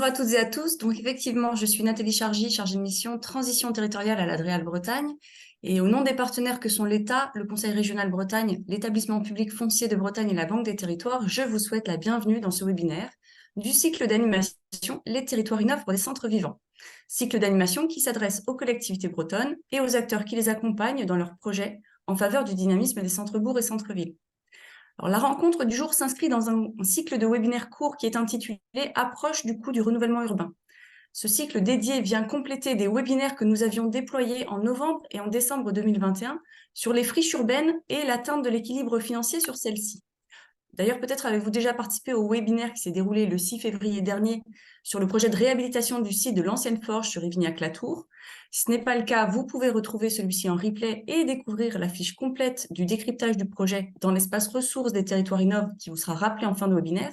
Bonjour à toutes et à tous. Donc effectivement, je suis Nathalie Chargy, chargée de mission transition territoriale à l'Adréal Bretagne. Et au nom des partenaires que sont l'État, le Conseil régional Bretagne, l'établissement public foncier de Bretagne et la Banque des territoires, je vous souhaite la bienvenue dans ce webinaire du cycle d'animation Les territoires innovent pour des centres vivants. Cycle d'animation qui s'adresse aux collectivités bretonnes et aux acteurs qui les accompagnent dans leurs projets en faveur du dynamisme des centres-bourgs et centres-villes. Alors, la rencontre du jour s'inscrit dans un cycle de webinaires courts qui est intitulé « Approche du coût du renouvellement urbain ». Ce cycle dédié vient compléter des webinaires que nous avions déployés en novembre et en décembre 2021 sur les friches urbaines et l'atteinte de l'équilibre financier sur celles-ci. D'ailleurs, peut-être avez-vous déjà participé au webinaire qui s'est déroulé le 6 février dernier sur le projet de réhabilitation du site de l'ancienne forge sur Évignac-la-Tour. Si ce n'est pas le cas, vous pouvez retrouver celui-ci en replay et découvrir la fiche complète du décryptage du projet dans l'espace ressources des territoires innovent qui vous sera rappelé en fin de webinaire.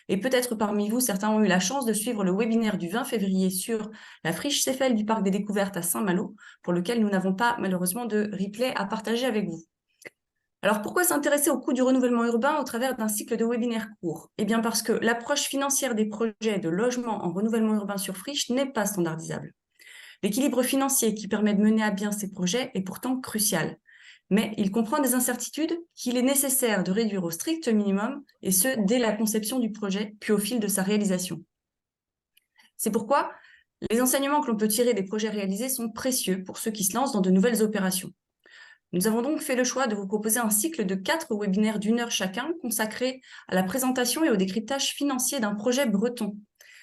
Et peut-être parmi vous, certains ont eu la chance de suivre le webinaire du 20 février sur la friche Céphale du Parc des Découvertes à Saint-Malo, pour lequel nous n'avons pas malheureusement de replay à partager avec vous. Alors, pourquoi s'intéresser au coût du renouvellement urbain au travers d'un cycle de webinaires courts? Eh bien, parce que l'approche financière des projets de logement en renouvellement urbain sur friche n'est pas standardisable. L'équilibre financier qui permet de mener à bien ces projets est pourtant crucial. Mais il comprend des incertitudes qu'il est nécessaire de réduire au strict minimum, et ce, dès la conception du projet, puis au fil de sa réalisation. C'est pourquoi les enseignements que l'on peut tirer des projets réalisés sont précieux pour ceux qui se lancent dans de nouvelles opérations. Nous avons donc fait le choix de vous proposer un cycle de 4 webinaires d'1 heure chacun consacrés à la présentation et au décryptage financier d'un projet breton.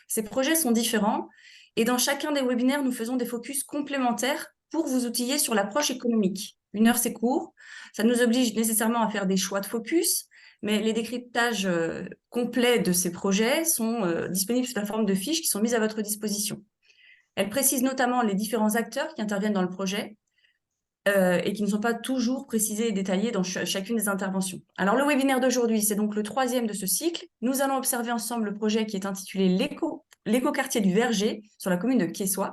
Ces projets sont différents et dans chacun des webinaires, nous faisons des focus complémentaires pour vous outiller sur l'approche économique. 1 heure, c'est court. Ça nous oblige nécessairement à faire des choix de focus, mais les décryptages complets de ces projets sont disponibles sous la forme de fiches qui sont mises à votre disposition. Elles précisent notamment les différents acteurs qui interviennent dans le projet, et qui ne sont pas toujours précisés et détaillés dans chacune des interventions. Alors, le webinaire d'aujourd'hui, c'est donc le 3e de ce cycle. Nous allons observer ensemble le projet qui est intitulé l'écoquartier du Verger sur la commune de Quessoy.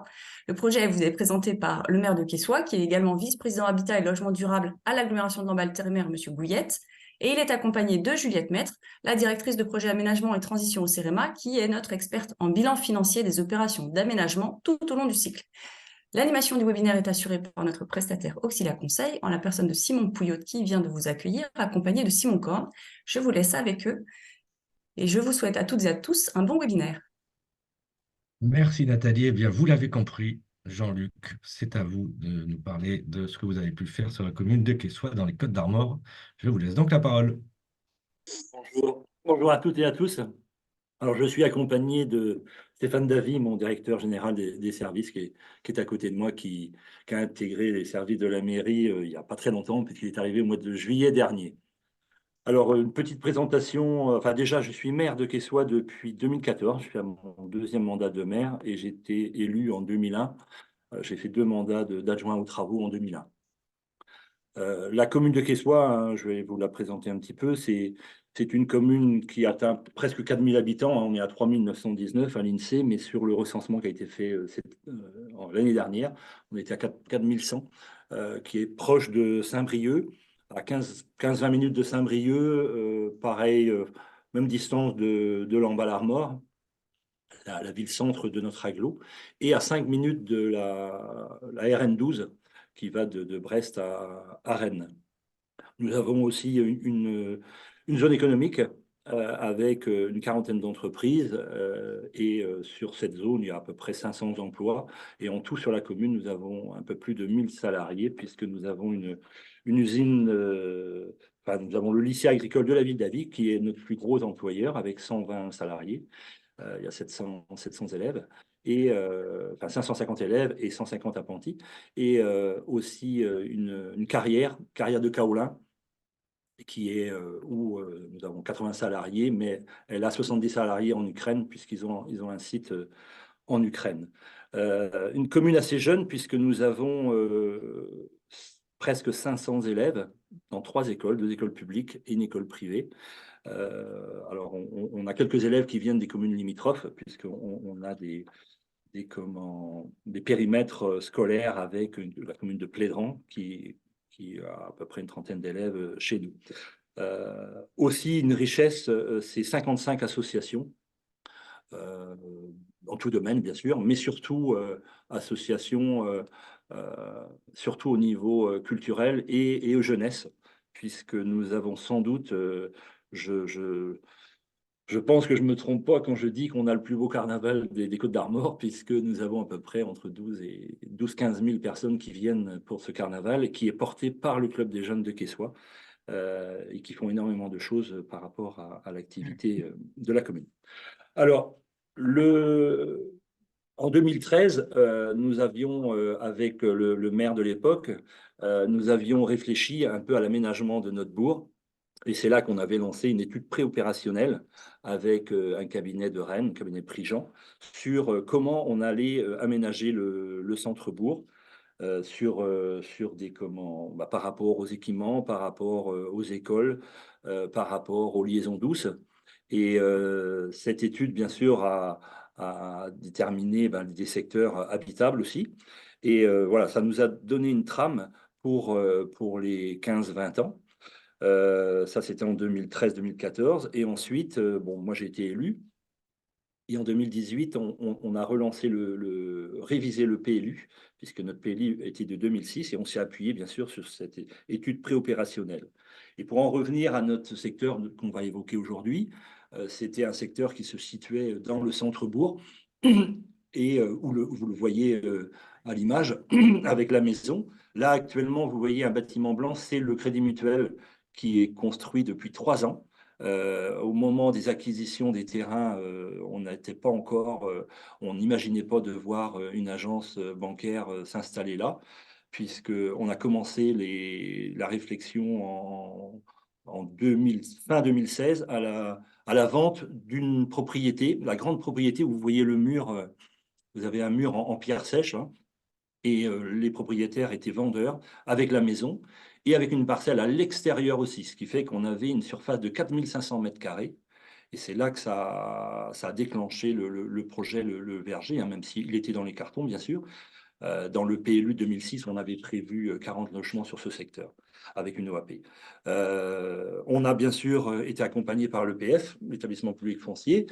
Le projet vous est présenté par le maire de Quessoy, qui est également vice-président habitat et logement durable à l'agglomération de Lamballe-Terre-Mer, M. Gouillette. Et il est accompagné de Juliette Maître, la directrice de projet aménagement et transition au CEREMA, qui est notre experte en bilan financier des opérations d'aménagement tout au long du cycle. L'animation du webinaire est assurée par notre prestataire Auxilia Conseil, en la personne de Simon Pouillot qui vient de vous accueillir, accompagné de Simon Korn. Je vous laisse avec eux et je vous souhaite à toutes et à tous un bon webinaire. Merci Nathalie. Eh bien, vous l'avez compris, Jean-Luc, c'est à vous de nous parler de ce que vous avez pu faire sur la commune de Quessoy dans les Côtes-d'Armor. Je vous laisse donc la parole. Bonjour. Bonjour à toutes et à tous. Alors, je suis accompagné de Stéphane Davy, mon directeur général des services, qui est à côté de moi, qui a intégré les services de la mairie il n'y a pas très longtemps, puisqu'il est arrivé au mois de juillet dernier. Alors, une petite présentation. Enfin, déjà, je suis maire de Quessoy depuis 2014. Je suis à mon 2e mandat de maire et j'ai été élu en 2001. J'ai fait 2 mandats d'adjoint aux travaux en 2001. La commune de Quessoy, hein, je vais vous la présenter un petit peu, c'est une commune qui atteint presque 4000 habitants, hein, on est à 3919 à l'INSEE, mais sur le recensement qui a été fait l'année dernière, on était à 4100, qui est proche de Saint-Brieuc, à 15-20 minutes de Saint-Brieuc, pareil, même distance de Lamballe-Armor, la ville-centre de notre agglo, et à 5 minutes de la RN12, qui va de Brest à Rennes. Nous avons aussi une zone économique avec une quarantaine d'entreprises et sur cette zone, il y a à peu près 500 emplois et en tout sur la commune, nous avons un peu plus de 1000 salariés puisque nous avons une usine, enfin, nous avons le lycée agricole de la ville d'Avig qui est notre plus gros employeur avec 120 salariés. Il y a 700 élèves, et, enfin 550 élèves et 150 apprentis, et aussi une carrière de kaolin, qui est où nous avons 80 salariés, mais elle a 70 salariés en Ukraine, puisqu'ils ont un site en Ukraine. Une commune assez jeune, puisque nous avons presque 500 élèves dans 3 écoles, 2 écoles publiques et une école privée. Alors, on a quelques élèves qui viennent des communes limitrophes, puisqu'on a des périmètres scolaires avec la commune de Plédran, qui a à peu près une trentaine d'élèves chez nous. Aussi, une richesse, c'est 55 associations en tout domaine, bien sûr, mais surtout association, surtout au niveau culturel et aux jeunesses, puisque nous avons sans doute, je, je, je pense que je ne me trompe pas quand je dis qu'on a le plus beau carnaval des Côtes d'Armor, puisque nous avons à peu près entre 12 et 15 000 personnes qui viennent pour ce carnaval, et qui est porté par le Club des jeunes de Quessoy, et qui font énormément de choses par rapport à l'activité de la commune. Alors, en 2013, nous avions, avec le maire de l'époque, nous avions réfléchi un peu à l'aménagement de notre bourg. Et c'est là qu'on avait lancé une étude préopérationnelle avec un cabinet de Rennes, un cabinet Prigent, sur comment on allait aménager le centre-bourg, sur des par rapport aux équipements, par rapport aux écoles, par rapport aux liaisons douces. Et cette étude, bien sûr, a déterminé des secteurs habitables aussi. Et voilà, ça nous a donné une trame pour les 15-20 ans. Ça, c'était en 2013-2014. Et ensuite, bon, moi, j'ai été élu. Et en 2018, on a relancé révisé le PLU, puisque notre PLU était de 2006, et on s'est appuyé, bien sûr, sur cette étude préopérationnelle. Et pour en revenir à notre secteur qu'on va évoquer aujourd'hui, c'était un secteur qui se situait dans le centre-bourg, et où vous le voyez à l'image, avec la maison. Là, actuellement, vous voyez un bâtiment blanc, c'est le Crédit Mutuel qui est construit depuis 3 ans. Au moment des acquisitions des terrains, on n'était pas encore, on n'imaginait pas de voir une agence bancaire s'installer là, puisqu'on a commencé la réflexion en fin 2016 à la vente d'une propriété, la grande propriété où vous voyez le mur, vous avez un mur en pierre sèche, hein, et les propriétaires étaient vendeurs avec la maison et avec une parcelle à l'extérieur aussi, ce qui fait qu'on avait une surface de 4500 mètres carrés. Et c'est là que ça a déclenché le projet, le verger, hein, même s'il était dans les cartons, bien sûr. Dans le PLU 2006, on avait prévu 40 logements sur ce secteur, avec une OAP. On a bien sûr été accompagné par l'EPF, l'établissement public foncier,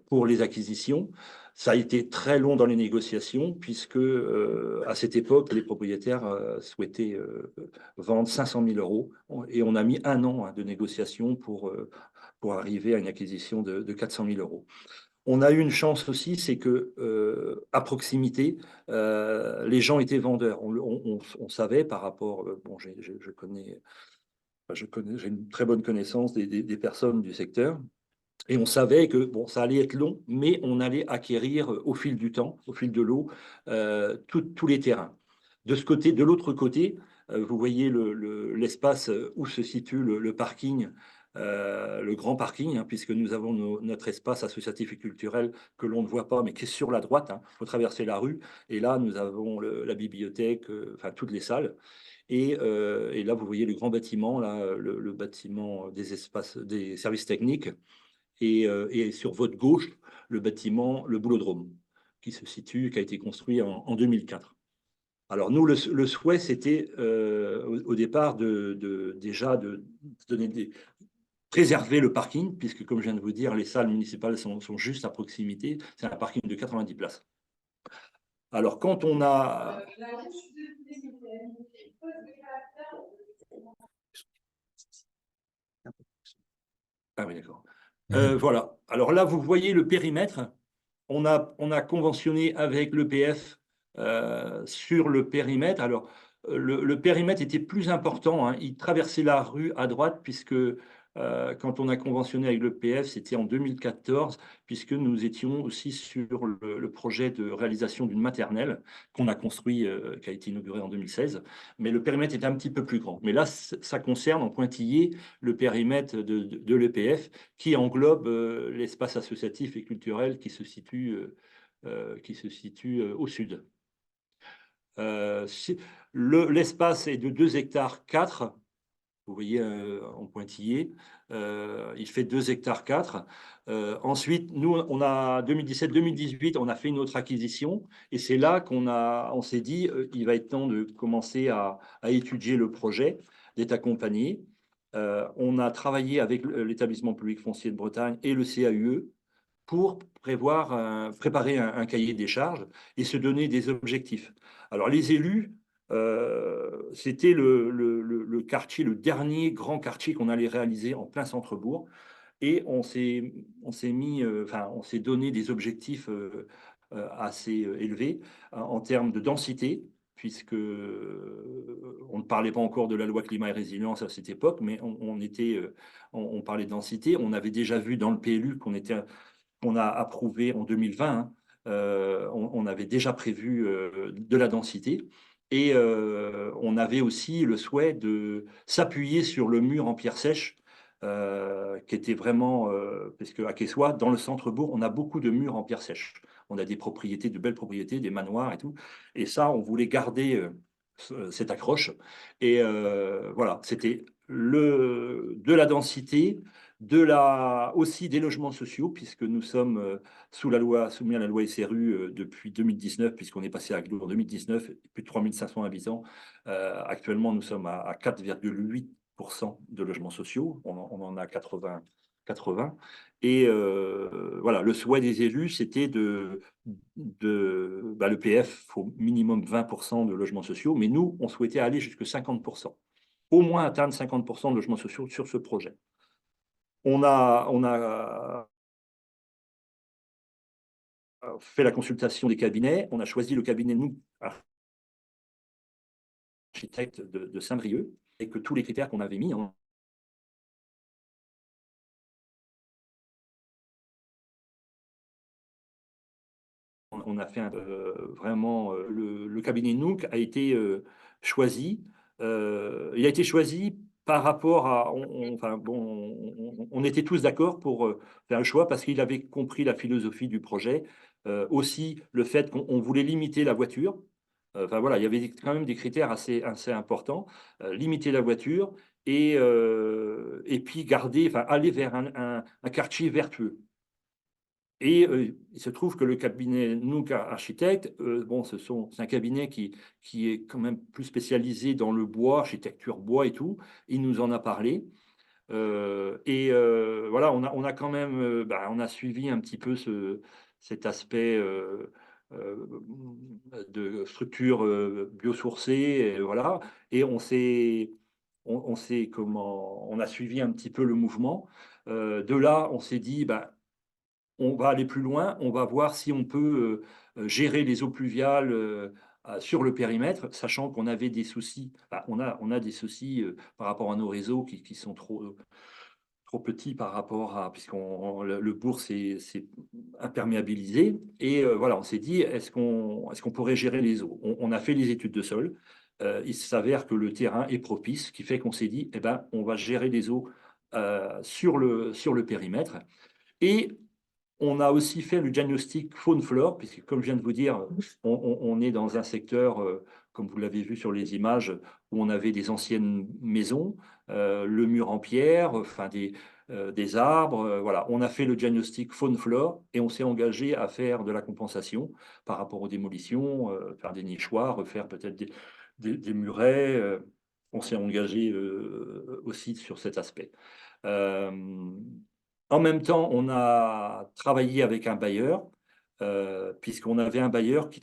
pour les acquisitions. Ça a été très long dans les négociations, puisque à cette époque, les propriétaires souhaitaient vendre 500 000 euros. Et on a mis 1 an de négociation pour arriver à une acquisition de 400 000 euros. On a eu une chance aussi, c'est que à proximité, les gens étaient vendeurs. On savait par rapport, bon, je connais, j'ai une très bonne connaissance des personnes du secteur, et on savait que bon, ça allait être long, mais on allait acquérir au fil du temps, au fil de l'eau, tous les terrains. De l'autre côté, vous voyez l'espace où se situe le parking, le grand parking, hein, puisque nous avons notre espace associatif et culturel que l'on ne voit pas, mais qui est sur la droite. Il faut traverser la rue, et là, nous avons la bibliothèque, enfin toutes les salles. Et là, vous voyez le grand bâtiment, là, le bâtiment des services techniques. Et sur votre gauche, le bâtiment, le Boulodrome, qui a été construit en 2004. Alors nous, le souhait, c'était au départ déjà de préserver le parking, puisque comme je viens de vous dire, les salles municipales sont juste à proximité. C'est un parking de 90 places. Alors quand on a... Ah oui, d'accord. Voilà. Alors là, vous voyez le périmètre. On a conventionné avec l'EPF sur le périmètre. Alors, le périmètre était plus important, hein. Il traversait la rue à droite, puisque quand on a conventionné avec l'EPF, c'était en 2014, puisque nous étions aussi sur le projet de réalisation d'une maternelle qu'on a construit, qui a été inauguré en 2016. Mais le périmètre était un petit peu plus grand. Mais là, ça concerne en pointillé le périmètre de l'EPF, qui englobe l'espace associatif et culturel qui se situe au sud. L'espace est de 2 hectares 4. Vous voyez en pointillé, il fait 2 hectares 4. Ensuite, nous, on a 2017-2018, on a fait une autre acquisition, et c'est là on s'est dit, il va être temps de commencer à étudier le projet, d'être accompagné. On a travaillé avec l'établissement public foncier de Bretagne et le CAUE pour préparer un cahier des charges et se donner des objectifs. Alors les élus, c'était le quartier, le dernier grand quartier qu'on allait réaliser en plein centre-bourg. Et on s'est donné des objectifs assez élevés en termes de densité, puisque on ne parlait pas encore de la loi climat et résilience à cette époque, mais on parlait de densité. On avait déjà vu dans le PLU qu'on a approuvé en 2020, hein, on avait déjà prévu de la densité. Et on avait aussi le souhait de s'appuyer sur le mur en pierre sèche, qui était vraiment, parce qu'à Quessoy, dans le centre-bourg, on a beaucoup de murs en pierre sèche. On a des propriétés, de belles propriétés, des manoirs et tout. Et ça, on voulait garder cette accroche. Et voilà, c'était de la densité, aussi des logements sociaux, puisque nous sommes soumis à la loi SRU depuis 2019, puisqu'on est passé à Aglo en 2019, plus de 3500 habitants. Actuellement, nous sommes à 4,8% de logements sociaux. On en a 80. Et voilà, le souhait des élus, c'était le PF, il faut minimum 20% de logements sociaux, mais nous, on souhaitait aller jusqu'à 50%. Au moins atteindre 50% de logements sociaux sur ce projet. On a fait la consultation des cabinets, on a choisi le cabinet, nous, architecte de Saint-Brieuc, et que tous les critères qu'on avait mis, on a fait vraiment le cabinet Nook a été choisi. Il a été choisi par rapport à, on était tous d'accord pour faire un choix parce qu'il avait compris la philosophie du projet, aussi le fait qu'on voulait limiter la voiture. Enfin voilà, il y avait quand même des critères assez importants, limiter la voiture et puis aller vers un quartier vertueux. Et il se trouve que le cabinet Nook Architecte, c'est un cabinet qui est quand même plus spécialisé dans le bois, architecture bois et tout. Il nous en a parlé. Voilà, on a quand même, on a suivi un petit peu cet aspect euh, de structure biosourcée, et voilà. Et on a suivi un petit peu le mouvement. De là, on s'est dit, on va aller plus loin, on va voir si on peut gérer les eaux pluviales sur le périmètre, sachant qu'on avait des soucis, on a des soucis par rapport à nos réseaux qui sont trop petits par rapport à, le bourg c'est imperméabilisé. Et voilà, on s'est dit, est-ce qu'on pourrait gérer les eaux? On a fait les études de sol. Il s'avère que le terrain est propice, ce qui fait qu'on s'est dit, eh ben, on va gérer les eaux sur le périmètre. Et on a aussi fait le diagnostic faune-flore, puisque comme je viens de vous dire, on est dans un secteur, comme vous l'avez vu sur les images, où on avait des anciennes maisons, le mur en pierre, des arbres. Voilà, on a fait le diagnostic faune-flore et on s'est engagé à faire de la compensation par rapport aux démolitions, faire des nichoirs, refaire peut-être des murets. On s'est engagé aussi sur cet aspect. En même temps, on a travaillé avec un bailleur, puisqu'on avait un bailleur qui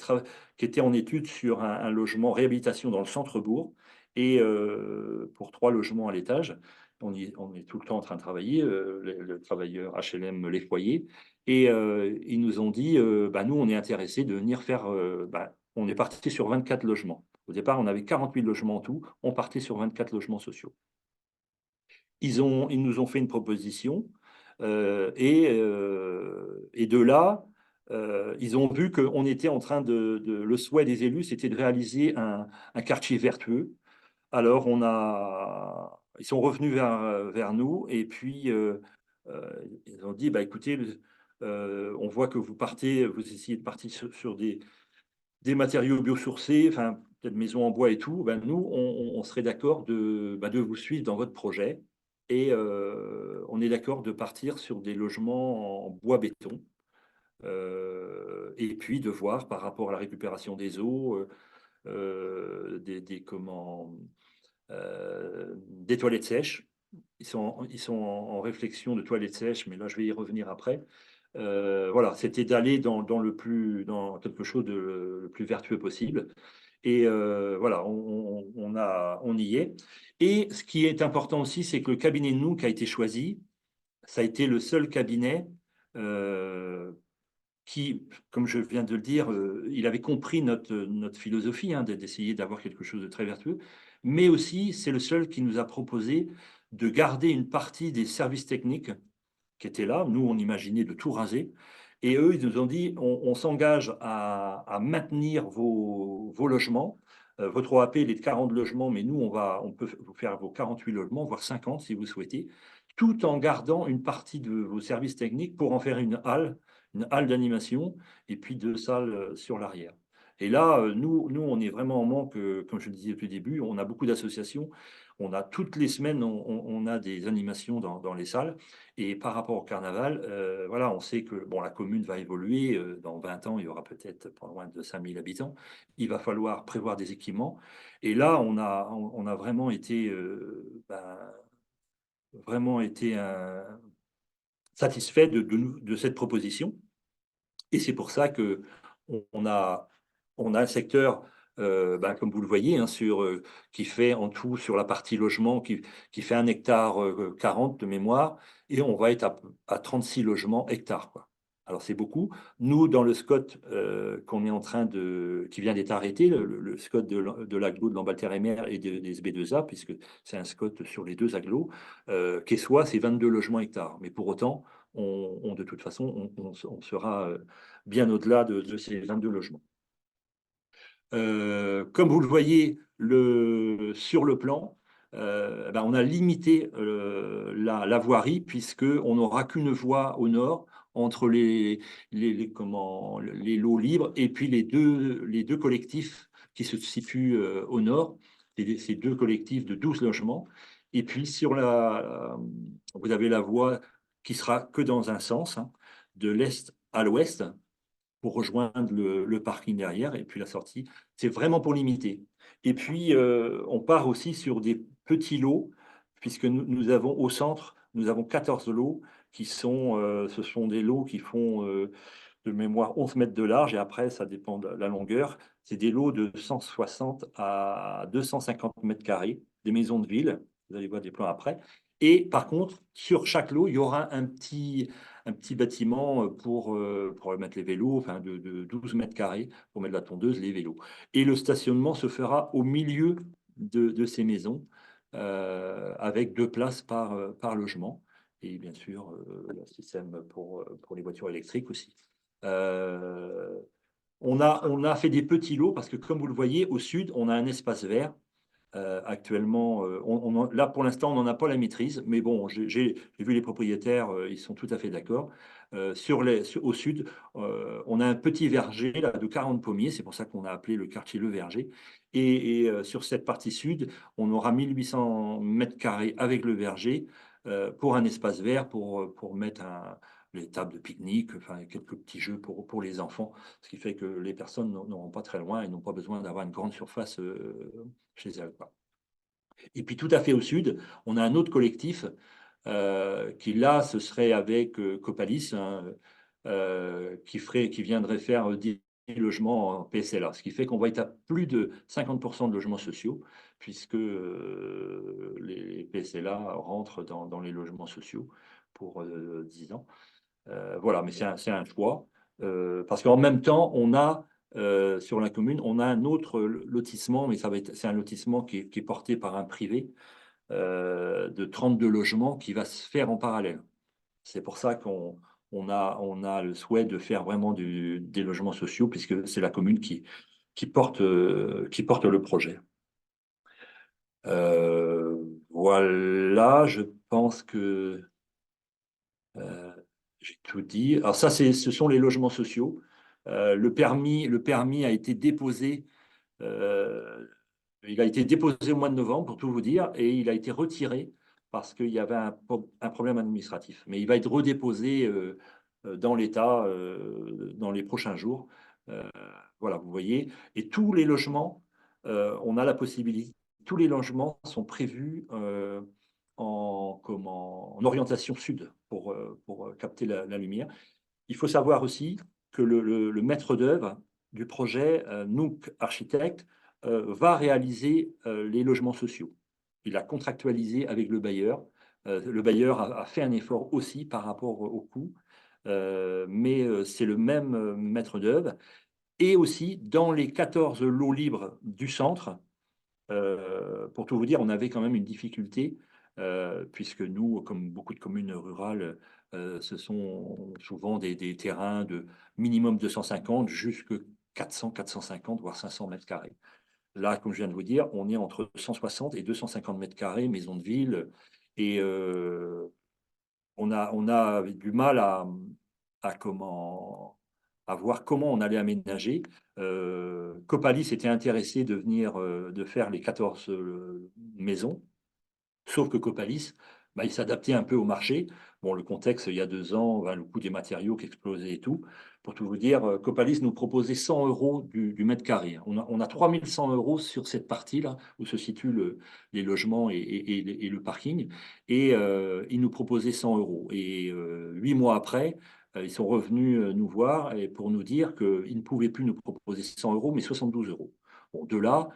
était en étude sur un logement réhabilitation dans le centre-bourg, et pour 3 logements à l'étage. On est tout le temps en train de travailler, le travailleur HLM Les Foyers, et ils nous ont dit, nous, on est intéressés de venir faire. On est parti sur 24 logements. Au départ, on avait 48 logements en tout, on partait sur 24 logements sociaux. Ils nous ont fait une proposition et de là, ils ont vu qu'on était en train le souhait des élus, c'était de réaliser un quartier vertueux. Alors ils sont revenus vers nous et puis ils ont dit, écoutez, on voit que vous essayez de partir sur des matériaux biosourcés, enfin peut-être maisons en bois et tout. Nous, on serait d'accord de vous suivre dans votre projet. Et on est d'accord de partir sur des logements en bois-béton. Et puis de voir par rapport à la récupération des eaux, des toilettes sèches. Ils sont en réflexion de toilettes sèches, mais là je vais y revenir après. Voilà, c'était d'aller dans quelque chose de le plus vertueux possible. Et voilà, on y est. Et ce qui est important aussi, c'est que le cabinet nous qui a été choisi, ça a été le seul cabinet euh, qui, comme je viens de le dire, il avait compris notre philosophie d'essayer d'avoir quelque chose de très vertueux, mais aussi c'est le seul qui nous a proposé de garder une partie des services techniques qui étaient là. Nous, on imaginait de tout raser. Et eux, ils nous ont dit, on s'engage à maintenir vos logements. Votre OAP, il est de 40 logements, mais nous, on peut vous faire vos 48 logements, voire 50 si vous souhaitez, tout en gardant une partie de vos services techniques pour en faire une halle d'animation, et puis 2 salles sur l'arrière. Et là, nous, on est vraiment en manque, comme je le disais au tout début, on a beaucoup d'associations, on a toutes les semaines, on a des animations dans les salles, et par rapport au carnaval, voilà, on sait que bon, la commune va évoluer, dans 20 ans, il y aura peut-être pas loin de 5000 habitants, il va falloir prévoir des équipements, et là, on a vraiment été, vraiment été satisfait de cette proposition. Et c'est pour ça que on a, on a un secteur, comme vous le voyez, qui fait en tout sur la partie logement, qui fait 1 hectare 40 de mémoire, et on va être à 36 logements hectares, quoi. Alors c'est beaucoup. Nous, dans le SCOT qu'on est en train qui vient d'être arrêté, le SCOT de l'agglo de Lambalter-et-Mer et des SB2A, puisque c'est un SCOT sur les 2 agglos, qu'Essois, c'est 22 logements hectares. Mais pour autant, de toute façon, on sera bien au-delà de ces 22 logements. Comme vous le voyez sur le plan, on a limité la voirie puisqu'on n'aura qu'une voie au nord entre les lots libres et puis les deux collectifs qui se situent au nord, ces 2 collectifs de 12 logements. Et puis vous avez la voie qui sera que dans un sens, de l'est à l'ouest, pour rejoindre le parking derrière, et puis la sortie, c'est vraiment pour limiter. Et puis, on part aussi sur des petits lots, puisque nous avons au centre, nous avons 14 lots ce sont des lots qui font de mémoire 11 mètres de large, et après, ça dépend de la longueur. C'est des lots de 160 à 250 mètres carrés, des maisons de ville. Vous allez voir des plans après. Et par contre, sur chaque lot, il y aura un petit bâtiment pour mettre les vélos, enfin de 12 mètres carrés, pour mettre la tondeuse, les vélos. Et le stationnement se fera au milieu de ces maisons, avec 2 places par logement. Et bien sûr, le système pour les voitures électriques aussi. Euh, on a fait des petits lots parce que, comme vous le voyez, au sud, on a un espace vert. Actuellement, là pour l'instant, on n'en a pas la maîtrise, mais bon, j'ai vu les propriétaires, ils sont tout à fait d'accord. Au sud, on a un petit verger là, de 40 pommiers, c'est pour ça qu'on a appelé le quartier Le Verger. Et sur cette partie sud, on aura 1800 mètres carrés avec le verger pour un espace vert, pour mettre les tables de pique-nique, enfin, quelques petits jeux pour les enfants, ce qui fait que les personnes n'auront pas très loin et n'ont pas besoin d'avoir une grande surface chez elles, quoi. Et puis tout à fait au sud, on a un autre collectif qui là, ce serait avec Copalis, qui viendrait faire 10 logements en PSLA, ce qui fait qu'on va être à plus de 50% de logements sociaux, puisque les PSLA rentrent dans les logements sociaux pour 10 ans. Voilà, mais c'est un choix. Parce qu'en même temps, sur la commune, on a un autre lotissement, mais c'est un lotissement qui est porté par un privé de 32 logements qui va se faire en parallèle. C'est pour ça on a le souhait de faire vraiment des logements sociaux, puisque c'est la commune qui porte le projet. Voilà, je pense que j'ai tout dit. Alors ça, ce sont les logements sociaux. Le permis a été déposé. Il a été déposé au mois de novembre, pour tout vous dire, et il a été retiré parce qu'il y avait un problème administratif. Mais il va être redéposé dans l'État dans les prochains jours. Euh, voilà, vous voyez. Et tous les logements, on a la possibilité. Tous les logements sont prévus en orientation sud pour capter la lumière. il faut savoir aussi que le maître d'œuvre du projet, Nook Architecte, va réaliser les logements sociaux. Il a contractualisé avec le bailleur. Le bailleur a fait un effort aussi par rapport au coût, mais c'est le même maître d'œuvre. Et aussi, dans les 14 lots libres du centre, pour tout vous dire, on avait quand même une difficulté, puisque nous, comme beaucoup de communes rurales, ce sont souvent des terrains de minimum 250 jusqu'à 400, 450, voire 500 mètres carrés. Là, comme je viens de vous dire, on est entre 160 et 250 mètres carrés, maison de ville, et on a du mal à voir comment on allait aménager. Copalis était intéressé de venir, de faire les 14 maisons, sauf que Copalis, bah, il s'adaptait un peu au marché. Bon, le contexte, il y a 2 ans, le coût des matériaux qui explosait et tout. Pour tout vous dire, Copalis nous proposait 100 euros du mètre carré. On a 3100 euros sur cette partie-là, où se situent les logements et le parking. Et il nous proposait 100 euros. Et 8 mois après, ils sont revenus nous voir et pour nous dire qu'ils ne pouvaient plus nous proposer 100 euros, mais 72 euros. Bon, de là,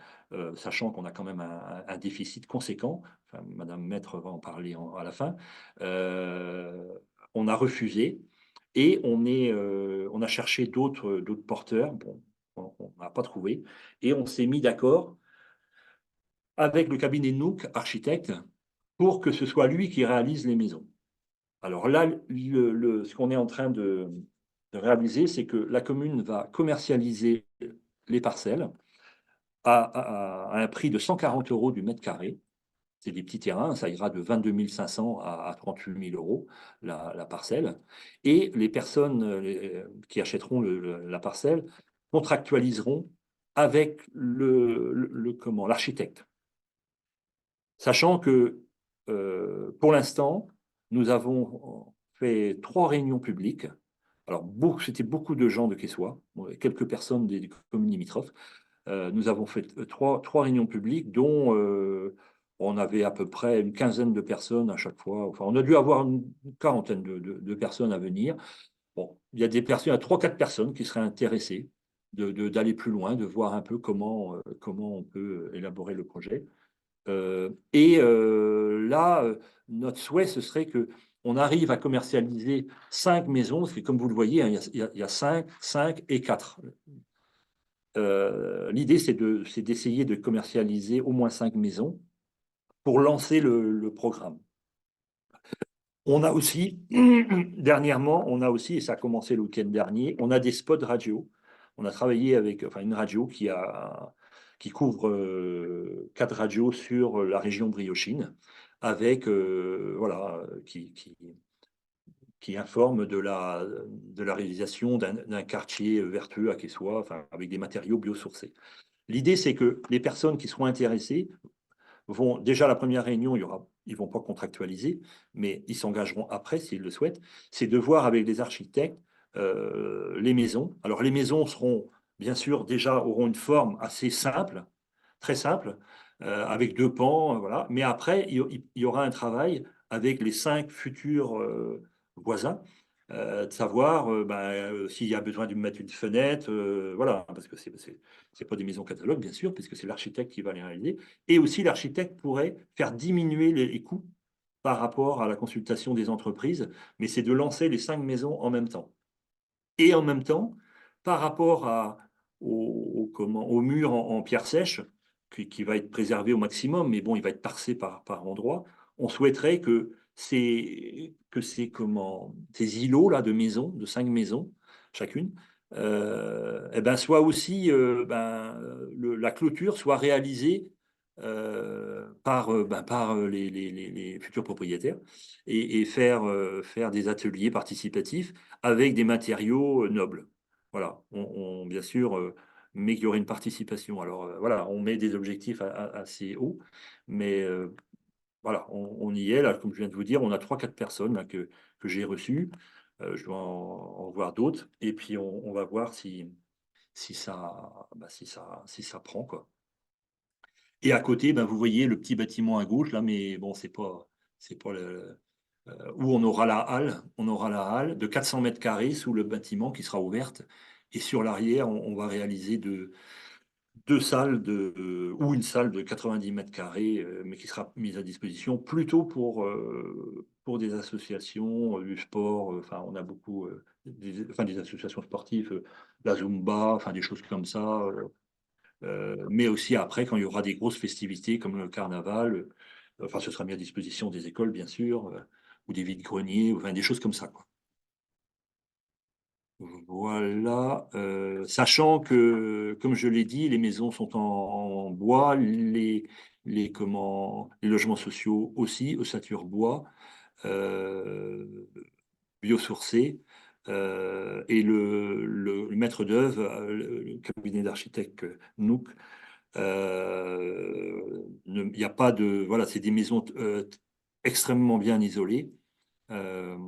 sachant qu'on a quand même un déficit conséquent, enfin, Madame Maître va en parler à la fin, on a refusé et on a cherché d'autres porteurs. Bon, on n'a pas trouvé et on s'est mis d'accord avec le cabinet Nook Architecte pour que ce soit lui qui réalise les maisons. Alors là, ce qu'on est en train de réaliser, c'est que la commune va commercialiser les parcelles à un prix de 140 euros du mètre carré. C'est des petits terrains, ça ira de 22 500 à 38 000 euros la parcelle. Et les personnes qui achèteront la parcelle contractualiseront avec l'architecte. Sachant que pour l'instant, nous avons fait 3 réunions publiques. Alors, c'était beaucoup de gens de Quessoy, quelques personnes des communes limitrophes. Nous avons fait trois réunions publiques, dont on avait à peu près une quinzaine de personnes à chaque fois. Enfin, on a dû avoir une quarantaine de personnes à venir. Bon, il y a 3-4 personnes qui seraient intéressées d'aller plus loin, de voir un peu comment on peut élaborer le projet. Là, notre souhait, ce serait que on arrive à commercialiser 5 maisons, parce que comme vous le voyez, hein, il y a 5 et 4. L'idée, c'est d'essayer de commercialiser au moins 5 maisons pour lancer le programme. On a aussi, dernièrement, et ça a commencé le week-end dernier, on a des spots radio. On a travaillé avec une radio qui couvre 4 radios sur la région briochine, avec, qui informe de la réalisation d'un quartier vertueux à Quessoy, avec des matériaux biosourcés. L'idée, c'est que les personnes qui seront intéressées vont, déjà la première réunion, ils vont pas contractualiser, mais ils s'engageront après, s'ils le souhaitent, c'est de voir avec les architectes les maisons. Alors les maisons seront, bien sûr, auront une forme assez simple, très simple, avec 2 pans, voilà. Mais après, il y aura un travail avec les 5 futurs voisins, de savoir s'il y a besoin de mettre une fenêtre, voilà, parce que c'est pas des maisons catalogues, bien sûr, puisque c'est l'architecte qui va les réaliser. Et aussi, l'architecte pourrait faire diminuer les coûts par rapport à la consultation des entreprises, mais c'est de lancer les 5 maisons en même temps. Et en même temps, par rapport au mur en pierre sèche, qui va être préservé au maximum, mais bon, il va être parsé par endroits, on souhaiterait que ces îlots là de maisons, de 5 maisons chacune, soit aussi la clôture soit réalisée par les futurs propriétaires et faire des ateliers participatifs avec des matériaux nobles. Voilà, bien sûr, mais qu'il y aurait une participation. Alors voilà, on met des objectifs assez hauts, mais voilà, on y est. Là, comme je viens de vous dire, on a 3-4 personnes là, que j'ai reçues. Je dois en voir d'autres. Et puis, on va voir si ça prend, quoi. Et à côté, vous voyez le petit bâtiment à gauche, là, mais bon, c'est pas où on aura la halle de 400 mètres carrés sous le bâtiment qui sera ouverte. Et sur l'arrière, on va réaliser deux salles ou une salle de 90 mètres carrés, mais qui sera mise à disposition plutôt pour des associations, du sport. Enfin, on a beaucoup, des associations sportives, la Zumba, enfin des choses comme ça. Mais aussi après, quand il y aura des grosses festivités comme le carnaval, enfin, ce sera mis à disposition des écoles, bien sûr, ou des vides-greniers, enfin des choses comme ça, quoi. Voilà, sachant que, comme je l'ai dit, les maisons sont en bois, les logements sociaux aussi, ossature bois, biosourcés, et le maître d'œuvre, le cabinet d'architecte Nook, il n'y a pas de, voilà, c'est des maisons extrêmement bien isolées. Euh,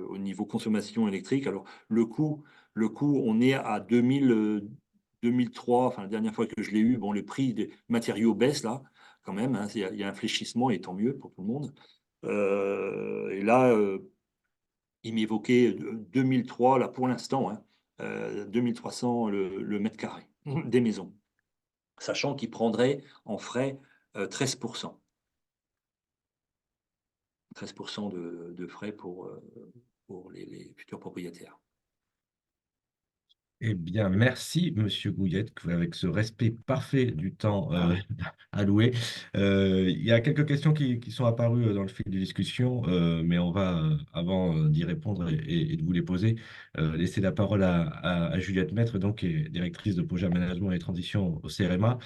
au niveau consommation électrique, alors le coût, on est à 2003, enfin la dernière fois que je l'ai eu, bon, le prix des matériaux baisse là, quand même, hein, il y a un fléchissement et tant mieux pour tout le monde. Et là, il m'évoquait 2003, là pour l'instant, hein, 2300 le mètre carré des maisons, sachant qu'il prendrait en frais 13%. 13% de frais pour les futurs propriétaires. Eh bien, merci, Monsieur Gouillette, avec ce respect parfait du temps alloué. Il y a quelques questions qui sont apparues dans le fil de discussion, mais on va, avant d'y répondre et de vous les poser, laisser la parole à Juliette Maître, donc, qui est directrice de projet aménagement et transition au CRMA,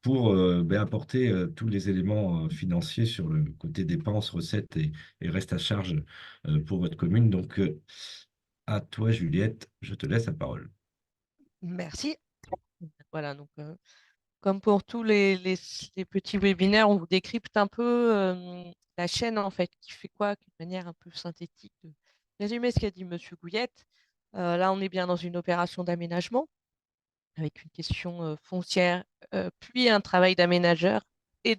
pour apporter tous les éléments financiers sur le côté dépenses, recettes et reste à charge pour votre commune. Donc, à toi, Juliette, je te laisse la parole. Merci. Voilà, donc comme pour tous les petits webinaires, on vous décrypte un peu la chaîne en fait, qui fait quoi, d'une manière un peu synthétique de résumer ce qu'a dit Monsieur Gouillette. Là, on est bien dans une opération d'aménagement avec une question foncière, puis un travail d'aménageur et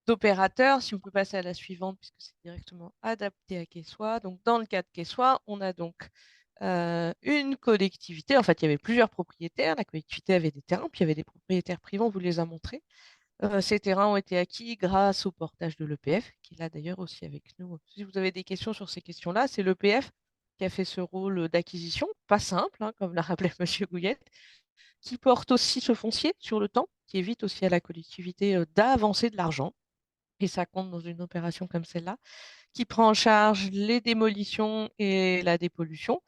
d'opérateur. Si on peut passer à la suivante, puisque c'est directement adapté à Quessoy. Donc, dans le cas de Quessoy, on a donc une collectivité. En fait, il y avait plusieurs propriétaires. La collectivité avait des terrains, puis il y avait des propriétaires privés. On vous les a montrés. Ces terrains ont été acquis grâce au portage de l'EPF, qui est là d'ailleurs aussi avec nous. Si vous avez des questions sur ces questions-là, c'est l'EPF qui a fait ce rôle d'acquisition, pas simple, hein, comme l'a rappelé M. Gouillette, qui porte aussi ce foncier sur le temps, qui évite aussi à la collectivité d'avancer de l'argent. Et ça compte dans une opération comme celle-là, qui prend en charge les démolitions et la dépollution.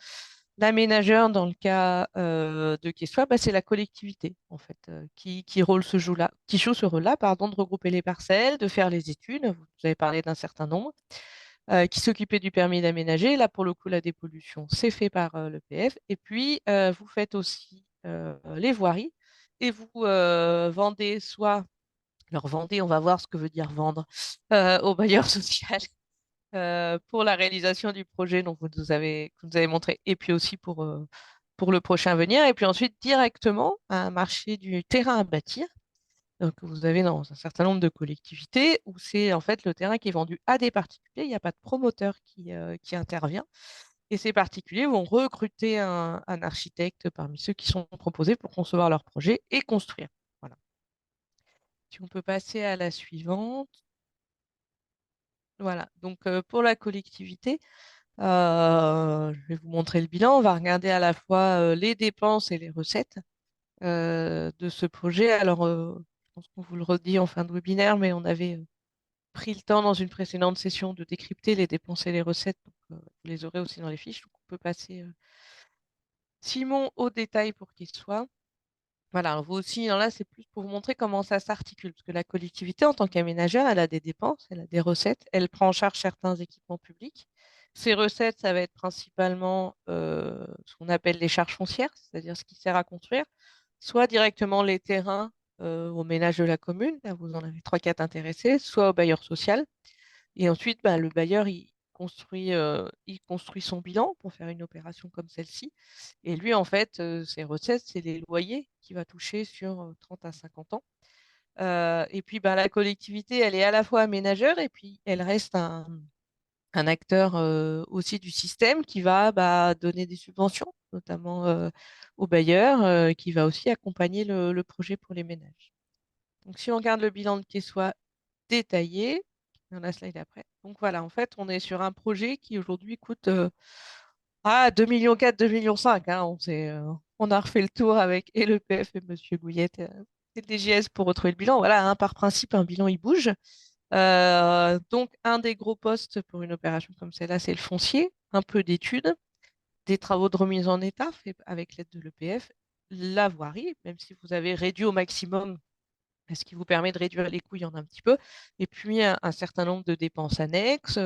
L'aménageur, dans le cas de Quessoy, c'est la collectivité, en fait, qui joue ce rôle-là, pardon, de regrouper les parcelles, de faire les études. Vous avez parlé d'un certain nombre, qui s'occupait du permis d'aménager. Là, pour le coup, la dépollution, c'est fait par l'EPF. Et puis, vous faites aussi les voiries et vous vendez soit, alors vendez, on va voir ce que veut dire vendre, au bailleur social pour la réalisation du projet dont que vous avez montré, et puis aussi pour le prochain à venir, et puis ensuite directement à un marché du terrain à bâtir. Donc vous avez dans un certain nombre de collectivités où c'est en fait le terrain qui est vendu à des particuliers, il n'y a pas de promoteur qui intervient, et ces particuliers vont recruter un architecte parmi ceux qui sont proposés pour concevoir leur projet et construire. Voilà. Si on peut passer à la suivante. Voilà, donc pour la collectivité, je vais vous montrer le bilan. On va regarder à la fois les dépenses et les recettes de ce projet. Alors, je pense qu'on vous le redit en fin de webinaire, mais on avait pris le temps dans une précédente session de décrypter les dépenses et les recettes. Donc, vous les aurez aussi dans les fiches. Donc, on peut passer, Simon, au détail pour qu'il soit. Voilà, alors vous aussi, là, c'est plus pour vous montrer comment ça s'articule. Parce que la collectivité, en tant qu'aménageur, elle a des dépenses, elle a des recettes, elle prend en charge certains équipements publics. Ces recettes, ça va être principalement ce qu'on appelle les charges foncières, c'est-à-dire ce qui sert à construire, soit directement les terrains au ménage de la commune, là vous en avez 3-4 intéressés, soit au bailleur social. Et ensuite, le bailleur, il construit son bilan pour faire une opération comme celle-ci. Et lui, en fait, ses recettes, c'est les loyers qu'il va toucher sur 30 à 50 ans. Et puis, bah, la collectivité, elle est à la fois aménageur et puis elle reste un acteur aussi du système qui va bah, donner des subventions, notamment aux bailleurs, qui va aussi accompagner le projet pour les ménages. Donc, si on regarde le bilan de Quessoy détaillé, dans la slide après. Donc voilà, en fait, on est sur un projet qui aujourd'hui coûte 2,4 millions, 2,5 millions. Hein. On a refait le tour avec et l'EPF et Monsieur Gouillette et le DGS pour retrouver le bilan. Voilà, hein, par principe, un bilan, il bouge. Donc, un des gros postes pour une opération comme celle-là, c'est le foncier, un peu d'études, des travaux de remise en état faits avec l'aide de l'EPF, la voirie, même si vous avez réduit au maximum, ce qui vous permet de réduire les coûts, il y en a un petit peu, et puis un certain nombre de dépenses annexes,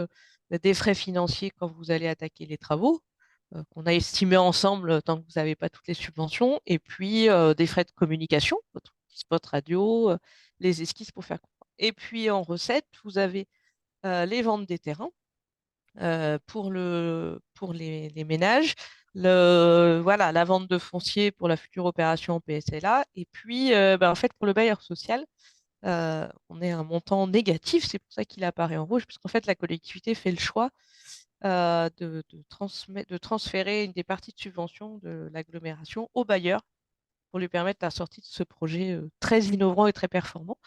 des frais financiers quand vous allez attaquer les travaux, qu'on a estimés ensemble tant que vous n'avez pas toutes les subventions, et puis des frais de communication, votre petit spot radio, les esquisses pour faire comprendre. Et puis en recette, vous avez les ventes des terrains pour les ménages, voilà, la vente de foncier pour la future opération en PSLA, et puis en fait pour le bailleur social, on est à un montant négatif, c'est pour ça qu'il apparaît en rouge, puisqu'en fait la collectivité fait le choix de transférer une des parties de subvention de l'agglomération au bailleur pour lui permettre la sortie de ce projet très innovant et très performant.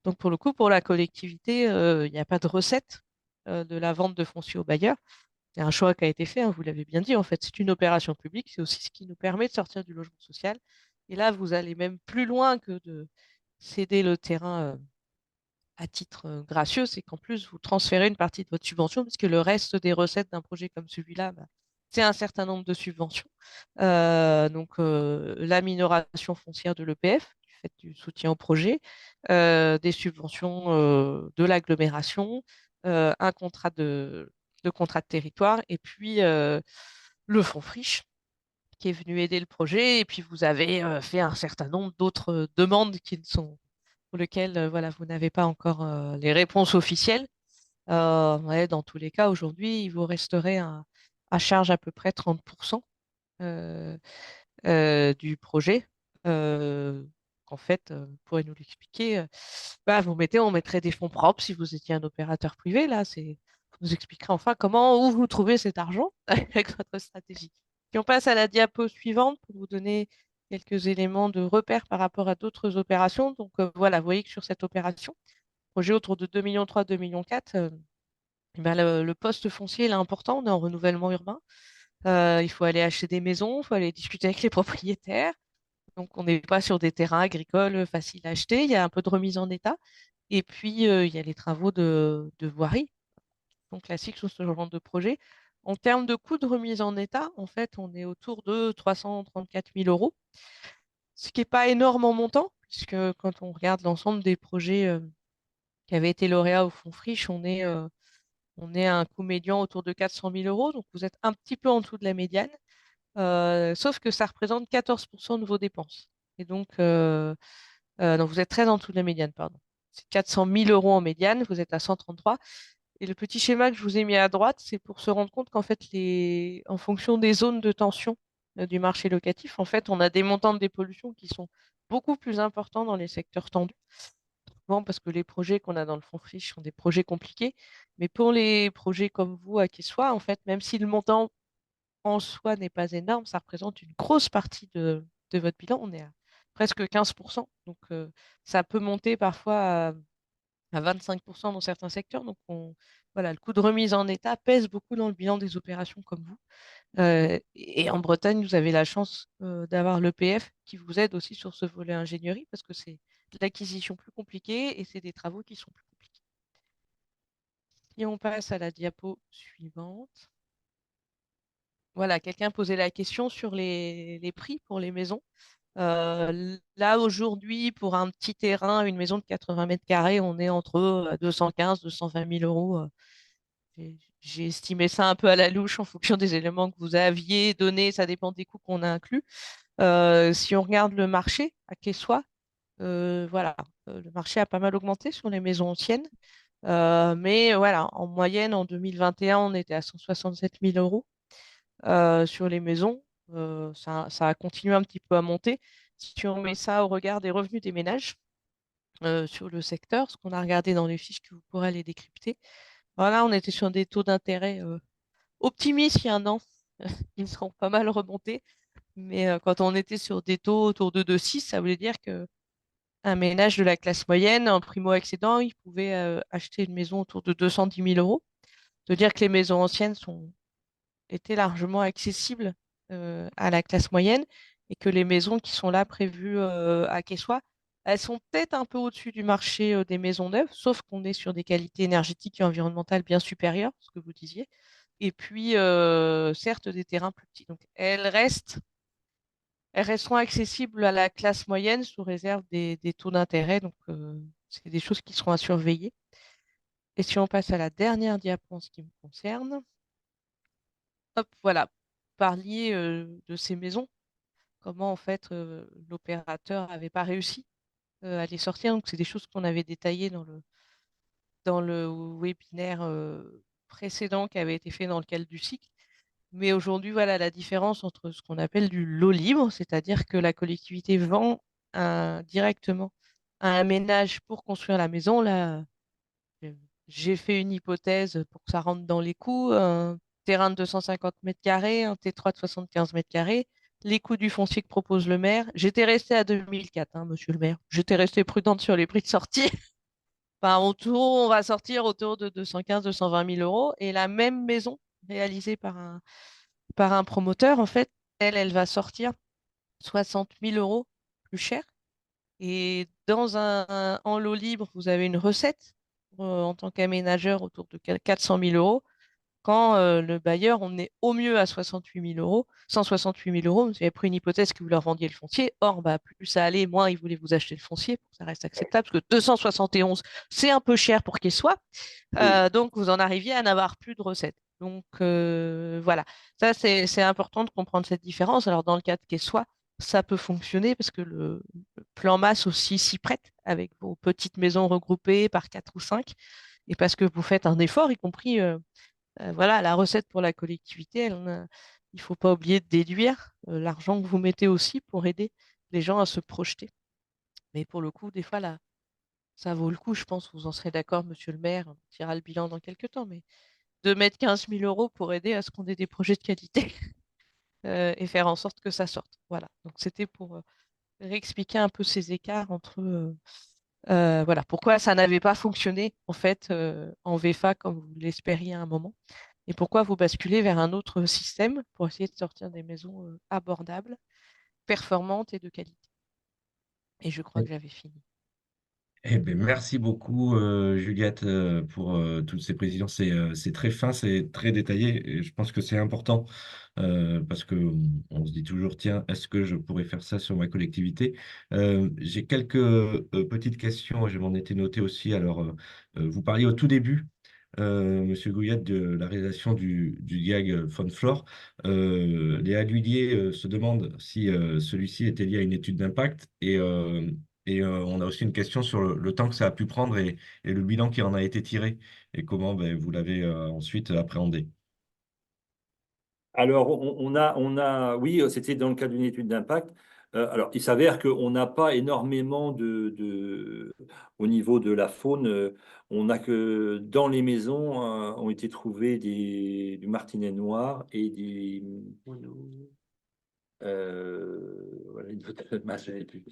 Donc pour le coup, pour la collectivité, il n'y a pas de recette de la vente de foncier au bailleur. C'est un choix qui a été fait, hein, vous l'avez bien dit, en fait, c'est une opération publique, c'est aussi ce qui nous permet de sortir du logement social. Et là, vous allez même plus loin que de céder le terrain à titre gracieux, c'est qu'en plus, vous transférez une partie de votre subvention, puisque le reste des recettes d'un projet comme celui-là, bah, c'est un certain nombre de subventions. Donc, la minoration foncière de l'EPF, du fait du soutien au projet, des subventions de l'agglomération, un contrat de contrat de territoire, et puis le fonds friche qui est venu aider le projet. Et puis, vous avez fait un certain nombre d'autres demandes qui ne sont pour lesquelles voilà, vous n'avez pas encore les réponses officielles. Ouais, dans tous les cas, aujourd'hui, il vous resterait à charge à peu près 30% euh, du projet. En fait, vous pourrez nous l'expliquer. Bah, on mettrait des fonds propres si vous étiez un opérateur privé. Là, vous nous expliquerez enfin où vous trouvez cet argent avec votre stratégie. Si on passe à la diapo suivante pour vous donner quelques éléments de repère par rapport à d'autres opérations. Donc voilà, vous voyez que sur cette opération, projet autour de 2,3 millions, 2,4 millions, eh ben, le poste foncier il est important. On est en renouvellement urbain. Il faut aller acheter des maisons, il faut aller discuter avec les propriétaires. Donc, on n'est pas sur des terrains agricoles faciles à acheter. Il y a un peu de remise en état. Et puis, il y a les travaux de voirie, donc classiques sur ce genre de projet. En termes de coûts de remise en état, en fait, on est autour de 334 000 euros, ce qui n'est pas énorme en montant, puisque quand on regarde l'ensemble des projets qui avaient été lauréats au Fonds Friche, on est à un coût médian autour de 400 000 euros. Donc, vous êtes un petit peu en dessous de la médiane. Sauf que ça représente 14% de vos dépenses. Et donc, non, vous êtes très en dessous de la médiane, pardon. C'est 400 000 euros en médiane, vous êtes à 133. Et le petit schéma que je vous ai mis à droite, c'est pour se rendre compte qu'en fait, en fonction des zones de tension du marché locatif, en fait, on a des montants de dépollution qui sont beaucoup plus importants dans les secteurs tendus. Bon, parce que les projets qu'on a dans le fonds friche sont des projets compliqués. Mais pour les projets comme vous, à Quessoy, en fait, même si le montant en soi n'est pas énorme, ça représente une grosse partie de votre bilan. On est à presque 15%. Donc, ça peut monter parfois à 25% dans certains secteurs. Donc, voilà, le coût de remise en état pèse beaucoup dans le bilan des opérations comme vous. Et en Bretagne, vous avez la chance d'avoir l'EPF qui vous aide aussi sur ce volet ingénierie parce que c'est de l'acquisition plus compliquée et c'est des travaux qui sont plus compliqués. Et on passe à la diapo suivante. Voilà, quelqu'un posait la question sur les prix pour les maisons. Là, aujourd'hui, pour un petit terrain, une maison de 80 mètres carrés, on est entre 215 220 000 euros. J'ai estimé ça un peu à la louche en fonction des éléments que vous aviez donnés. Ça dépend des coûts qu'on a inclus. Si on regarde le marché à Quessoy, voilà, le marché a pas mal augmenté sur les maisons anciennes. Mais voilà, en moyenne, en 2021, on était à 167 000 euros sur les maisons. Ça a continué un petit peu à monter. Si on met ça au regard des revenus des ménages, sur le secteur, ce qu'on a regardé dans les fiches que vous pourrez les décrypter. Voilà, on était sur des taux d'intérêt optimistes il y a un an. Ils seront pas mal remontés. Mais quand on était sur des taux autour de 2,6, ça voulait dire que un ménage de la classe moyenne, en primo-accédant, il pouvait acheter une maison autour de 210 000 euros. De dire que les maisons anciennes étaient largement accessibles à la classe moyenne et que les maisons qui sont là prévues à Quessoy, elles sont peut-être un peu au-dessus du marché des maisons neuves, sauf qu'on est sur des qualités énergétiques et environnementales bien supérieures, ce que vous disiez. Et puis, certes, des terrains plus petits. Donc, elles resteront accessibles à la classe moyenne sous réserve des taux d'intérêt. Donc, c'est des choses qui seront à surveiller. Et si on passe à la dernière diapo en ce qui me concerne, hop, voilà, vous parliez de ces maisons, comment en fait l'opérateur n'avait pas réussi à les sortir. Donc, c'est des choses qu'on avait détaillées dans le webinaire précédent qui avait été fait dans le cadre du cycle. Mais aujourd'hui, voilà la différence entre ce qu'on appelle du lot libre, c'est-à-dire que la collectivité vend directement à un ménage pour construire la maison. Là, euh, j'ai fait une hypothèse pour que ça rentre dans les coûts. Un terrain de 250 mètres carrés, un T3 de 75 mètres carrés, les coûts du foncier que propose le maire. J'étais restée à 2004, hein, monsieur le maire. J'étais restée prudente sur les prix de sortie. Enfin, on va sortir autour de 215-220 000 euros. Et la même maison réalisée par un promoteur, en fait, elle va sortir 60 000 euros plus cher. Et en lot libre, vous avez une recette en tant qu'aménageur autour de 400 000 euros. Quand le bailleur, on est au mieux à 68 000 euros, 168 000 euros, vous avez pris une hypothèse que vous leur vendiez le foncier. Or, bah, plus ça allait, moins ils voulaient vous acheter le foncier pour que ça reste acceptable, parce que 271, c'est un peu cher pour qu'il soit. Oui. Donc, vous en arriviez à n'avoir plus de recettes. Donc, voilà. Ça, c'est important de comprendre cette différence. Alors, dans le cas de Quessoy, ça peut fonctionner parce que le plan masse aussi s'y prête avec vos petites maisons regroupées par 4 ou 5 et parce que vous faites un effort, y compris voilà, la recette pour la collectivité, il ne faut pas oublier de déduire l'argent que vous mettez aussi pour aider les gens à se projeter. Mais pour le coup, des fois, là, ça vaut le coup, je pense, vous en serez d'accord, monsieur le maire, on tirera le bilan dans quelques temps, mais de mettre 15 000 euros pour aider à ce qu'on ait des projets de qualité et faire en sorte que ça sorte. Voilà, donc c'était pour réexpliquer un peu ces écarts entre voilà, pourquoi ça n'avait pas fonctionné en fait en VFA comme vous l'espériez à un moment. Et pourquoi vous basculez vers un autre système pour essayer de sortir des maisons abordables, performantes et de qualité. Et je crois que j'avais fini. Eh ben, merci beaucoup, Juliette, pour toutes ces précisions. C'est très fin, c'est très détaillé. Et je pense que c'est important parce que on se dit toujours, tiens, est-ce que je pourrais faire ça sur ma collectivité? J'ai quelques petites questions, je m'en étais noté aussi. Alors, vous parliez au tout début, Monsieur Gouillette, de la réalisation du GAG Fund Floor. Léa Lhuillier se demande si celui-ci était lié à une étude d'impact et on a aussi une question sur le temps que ça a pu prendre et le bilan qui en a été tiré et comment ben, vous l'avez ensuite appréhendé. Alors, oui, c'était dans le cadre d'une étude d'impact. Alors, il s'avère qu'on n'a pas énormément au niveau de la faune. On n'a que dans les maisons ont été trouvés du martinet noir et des. Voilà, une photo de masse, je n'ai plus.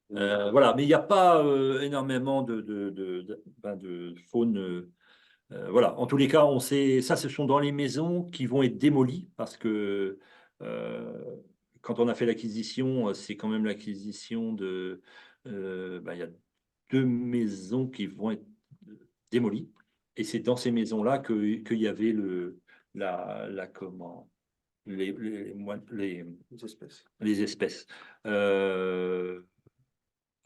Voilà, mais il n'y a pas énormément de faune. Voilà, en tous les cas, on sait, ça, ce sont dans les maisons qui vont être démolies parce que euh, quand on a fait l'acquisition, c'est quand même l'acquisition il y a deux maisons qui vont être démolies et c'est dans ces maisons-là qu'il y avait comment, les espèces. Les espèces. Euh,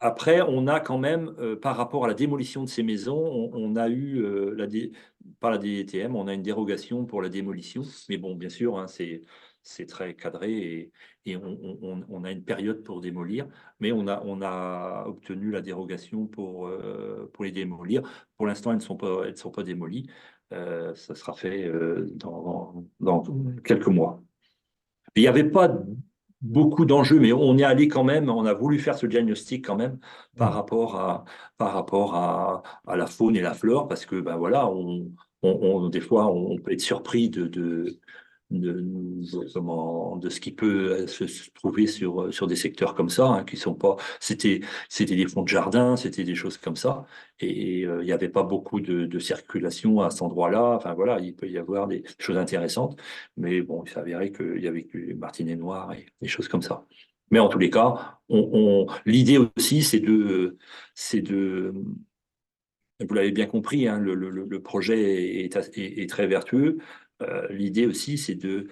Après, on a quand même, par rapport à la démolition de ces maisons, on a eu, par la DDTM, on a une dérogation pour la démolition. Mais bon, bien sûr, hein, c'est très cadré et on a une période pour démolir. Mais on a obtenu la dérogation pour les démolir. Pour l'instant, elles ne sont pas démolies. Ça sera fait dans quelques mois. Il n'y avait pas beaucoup d'enjeux, mais on est allé quand même, on a voulu faire ce diagnostic quand même par Mm. rapport à la faune et la flore, parce que ben voilà, des fois on peut être surpris de ce qui peut se trouver sur des secteurs comme ça, hein, qui sont pas, c'était des fonds de jardin, c'était des choses comme ça, et il n'y avait pas beaucoup de circulation à cet endroit-là. Enfin voilà, il peut y avoir des choses intéressantes. Mais bon, il s'avérait qu'il y avait du martinet noir et des choses comme ça. Mais en tous les cas, l'idée aussi, c'est de, vous l'avez bien compris, hein, le projet est très vertueux. L'idée aussi, c'est de,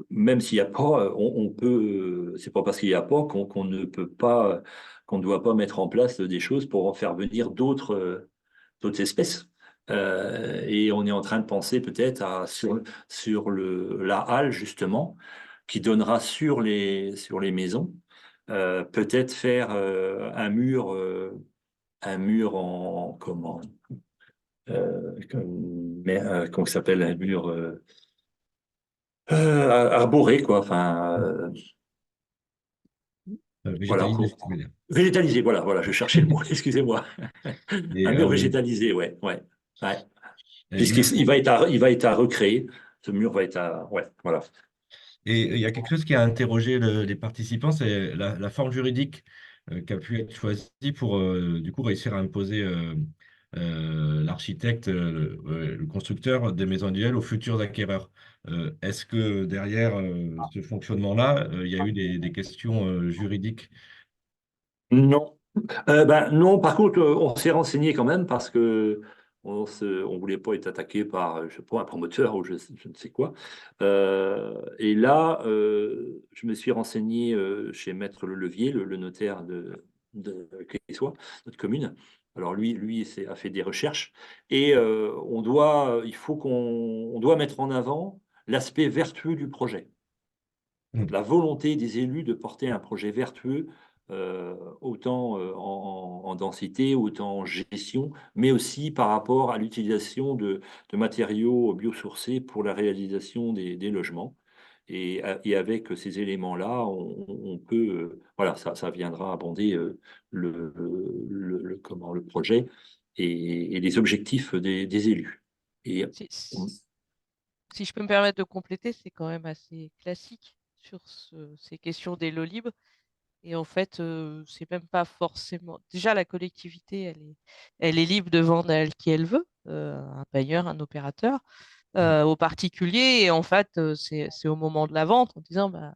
même s'il n'y a pas, on peut, c'est pas parce qu'il n'y a pas qu'on ne peut pas, qu'on ne doit pas mettre en place des choses pour en faire venir d'autres espèces. Et on est en train de penser peut-être sur la halle, justement, qui donnera sur les maisons. Peut-être faire un mur en comment comment ça s'appelle, un mur arboré, quoi. Enfin, voilà, Végétalisé, tu veux dire. végétalisé. Voilà, je cherchais le mot. Excusez-moi. Et, Un mur végétalisé, ouais. merci. Il va être à recréer. Ce mur va être ouais, voilà. Et il y a quelque chose qui a interrogé les participants, c'est la forme juridique qui a pu être choisie pour du coup réussir à imposer l'architecte, le constructeur des maisons individuelles aux futurs acquéreurs. Est-ce que derrière ce fonctionnement-là, il y a eu des questions juridiques? Non. Non, par contre, on s'est renseigné quand même parce que on voulait pas être attaqué par, je sais pas, un promoteur ou je ne sais quoi. Et là, je me suis renseigné chez Maître Le Levier, le notaire de Clissois, notre commune. Alors lui a fait des recherches et il faut on doit mettre en avant l'aspect vertueux du projet, Mm. la volonté des élus de porter un projet vertueux, autant en densité, autant en gestion, mais aussi par rapport à l'utilisation de matériaux biosourcés pour la réalisation des logements. Et avec ces éléments-là, on peut, voilà, ça viendra abonder le projet et les objectifs des élus. Et Si, on- si je peux me permettre de compléter, c'est quand même assez classique sur ces questions des lots libres. Et en fait, c'est même pas forcément. Déjà, la collectivité, elle est libre de vendre à elle qui elle veut, un bailleur, un opérateur, aux particuliers. Et en fait, c'est au moment de la vente en disant, bah,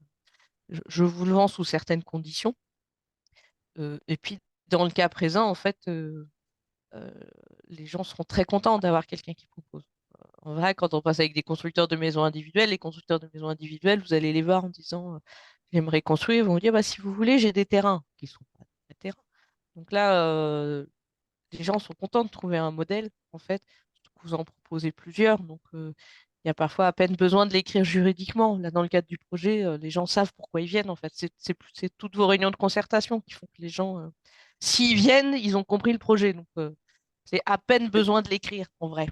je vous le vends sous certaines conditions. Et puis, dans le cas présent, en fait, euh, les gens seront très contents d'avoir quelqu'un qui propose. En vrai, quand on passe avec des constructeurs de maisons individuelles, les constructeurs de maisons individuelles, vous allez les voir en disant j'aimerais construire. Ils vont vous dire bah, si vous voulez, j'ai des terrains qui sont pas des terrains. Donc là, les gens sont contents de trouver un modèle, en fait. Surtout que vous en proposez plusieurs. Donc il y a parfois à peine besoin de l'écrire juridiquement. Là, dans le cadre du projet, les gens savent pourquoi ils viennent. En fait, c'est toutes vos réunions de concertation qui font que les gens, s'ils viennent, ils ont compris le projet. Donc c'est à peine besoin de l'écrire, en vrai.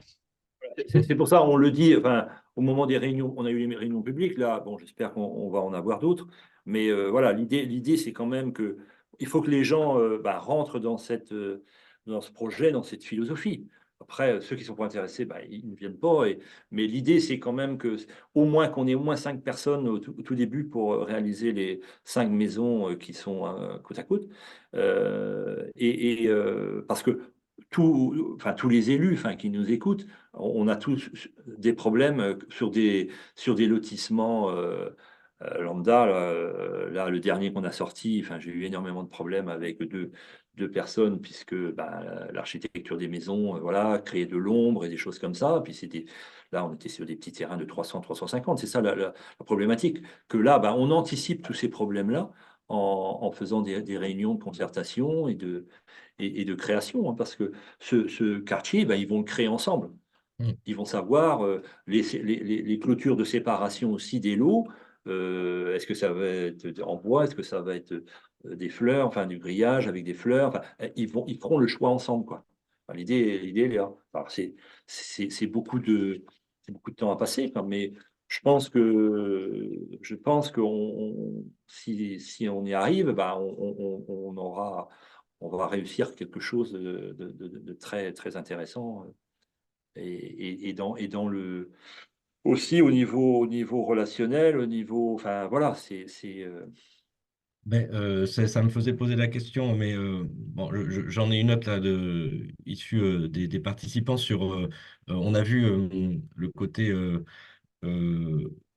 C'est pour ça, on le dit, enfin, au moment des réunions, on a eu les réunions publiques, là, bon, j'espère qu'on va en avoir d'autres, mais voilà, l'idée, c'est quand même que il faut que les gens rentrent dans ce projet, dans cette philosophie. Après, ceux qui ne sont pas intéressés, ils ne viennent pas. Mais l'idée, c'est quand même que, au moins qu'on ait au moins 5 personnes au tout début pour réaliser les 5 maisons qui sont côte à côte. Parce que tous les élus qui nous écoutent, on a tous des problèmes sur des lotissements lambda. Là, le dernier qu'on a sorti, j'ai eu énormément de problèmes avec deux personnes, puisque l'architecture des maisons, voilà, créer de l'ombre et des choses comme ça. Puis là, on était sur des petits terrains de 300-350. C'est ça la problématique. Que là, on anticipe tous ces problèmes-là en faisant des réunions de concertation et de création, hein, parce que ce quartier, ils vont le créer ensemble. Mm. Ils vont savoir les clôtures de séparation aussi des lots. Est-ce que ça va être en bois? Est-ce que ça va être des fleurs, enfin du grillage avec des fleurs? Ils feront le choix ensemble, quoi. L'idée, elle est là. Alors, c'est beaucoup de temps à passer, quoi, mais je pense que si on y arrive, bah, on va réussir quelque chose de très, très intéressant. Et dans le, aussi au niveau relationnel, au niveau, enfin voilà, Ben, ça me faisait poser la question, mais bon, j'en ai une autre là, issue des participants on a vu le côté